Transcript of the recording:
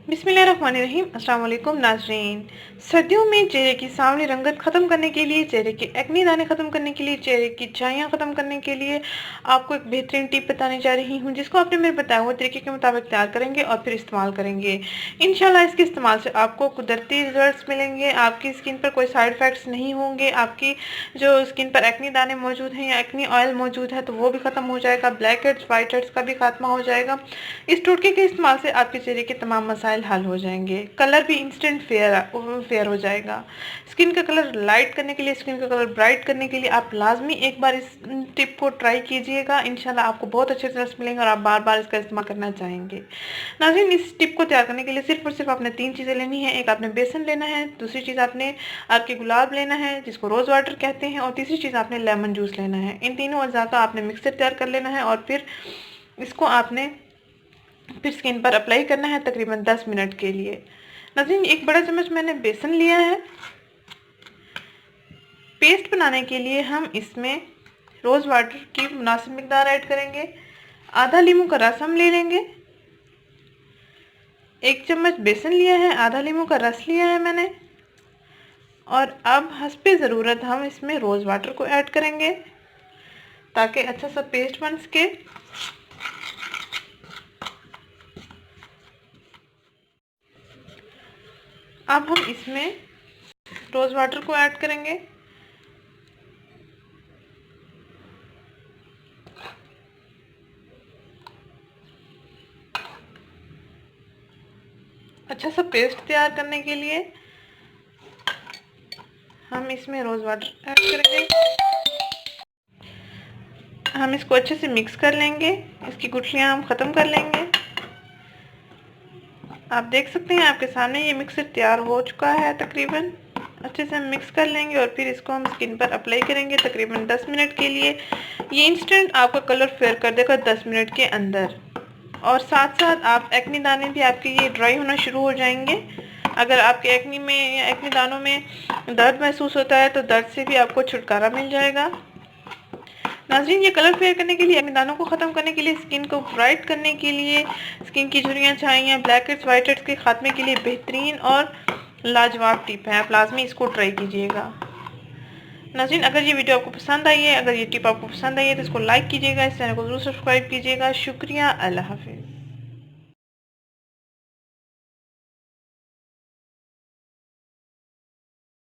बिस्मिल्लाहिर्रहमानिर्रहीम। अस्सलाम वालेकुम नाज़रीन। सर्दियों में चेहरे की सांवली रंगत ख़त्म करने के लिए, चेहरे के एक्ने दाने ख़त्म करने के लिए, चेहरे की छाइयाँ ख़त्म करने के लिए आपको एक बेहतरीन टिप बताने जा रही हूँ, जिसको आपने मेरे बताए हुए तरीके के मुताबिक तैयार करेंगे और फिर इस्तेमाल करेंगे। इंशाल्लाह इसके इस्तेमाल से आपको कुदरती रिजल्ट्स मिलेंगे, आपकी स्किन पर कोई साइड इफ़ेक्ट्स नहीं होंगे, आपकी जो स्किन पर एक्ने दाने मौजूद हैं या एक्ने ऑयल मौजूद है तो वो भी ख़त्म हो जाएगा, ब्लैक हेड्स वाइट हेड्स का भी खात्मा हो जाएगा। इस टोटके के इस्तेमाल से आपके चेहरे के तमाम मसाइल हल हो जाएंगे। कलर भी इंस्टेंट फेयर हो जाएगा। स्किन का कलर लाइट करने के लिए, स्किन का कलर ब्राइट करने के लिए आप लाजमी एक बार इस टिप को ट्राई कीजिएगा। इंशाल्लाह आपको बहुत अच्छे रिजल्ट्स मिलेंगे और आप बार बार इसका इस्तेमाल करना चाहेंगे। नाज़रीन, इस टिप को तैयार करने के लिए सिर्फ और सिर्फ आपने 3 चीज़ें लेनी है। एक आपने बेसन लेना है, दूसरी चीज़ आपने आपके गुलाब लेना है जिसको रोज़ वाटर कहते हैं, और तीसरी चीज़ आपने लेमन जूस लेना है। इन तीनों अज़ा का आपने मिक्सर तैयार कर लेना है और फिर इसको आपने स्किन पर अप्लाई करना है तकरीबन 10 मिनट के लिए। नाज़रीन, एक बड़ा चम्मच मैंने बेसन लिया है। पेस्ट बनाने के लिए हम इसमें रोज़ वाटर की मुनासिब मिकदार ऐड करेंगे। आधा लीमू का रस हम ले लेंगे। 1 चम्मच बेसन लिया है, आधा लीमू का रस लिया है मैंने, और अब हस्बे ज़रूरत हम इसमें रोज़ वाटर को ऐड करेंगे ताकि अच्छा सा पेस्ट बन सके। अब हम इसमें रोज़ वाटर को ऐड करेंगे। अच्छा सा पेस्ट तैयार करने के लिए हम इसमें रोज़ वाटर ऐड करेंगे। हम इसको अच्छे से मिक्स कर लेंगे। इसकी गुठलियाँ हम ख़त्म कर लेंगे। आप देख सकते हैं आपके सामने ये मिक्सर तैयार हो चुका है। तकरीबन अच्छे से हम मिक्स कर लेंगे और फिर इसको हम स्किन पर अप्लाई करेंगे तकरीबन 10 मिनट के लिए। ये इंस्टेंट आपका कलर फेयर कर देगा 10 मिनट के अंदर, और साथ साथ आप एक्ने दाने भी आपके ये ड्राई होना शुरू हो जाएंगे। अगर आपके एक्ने में या एक्ने दानों में दर्द महसूस होता है तो दर्द से भी आपको छुटकारा मिल जाएगा। नाज़रीन, ये कलर फेयर करने के लिए, एक्ने दानों को ख़त्म करने के लिए, स्किन को ब्राइट करने के लिए, स्किन की झुर्रियाँ छाइयाँ ब्लैक हेड्स वाइट हेड्स के खात्मे के लिए बेहतरीन और लाजवाब टिप है। आप लाजमी इसको ट्राई कीजिएगा। नाज़रीन, अगर ये वीडियो आपको पसंद आई है, अगर ये टिप आपको पसंद आई है तो इसको लाइक कीजिएगा, इस चैनल को ज़रूर सब्सक्राइब कीजिएगा। शुक्रिया। अल्लाह हाफिज़।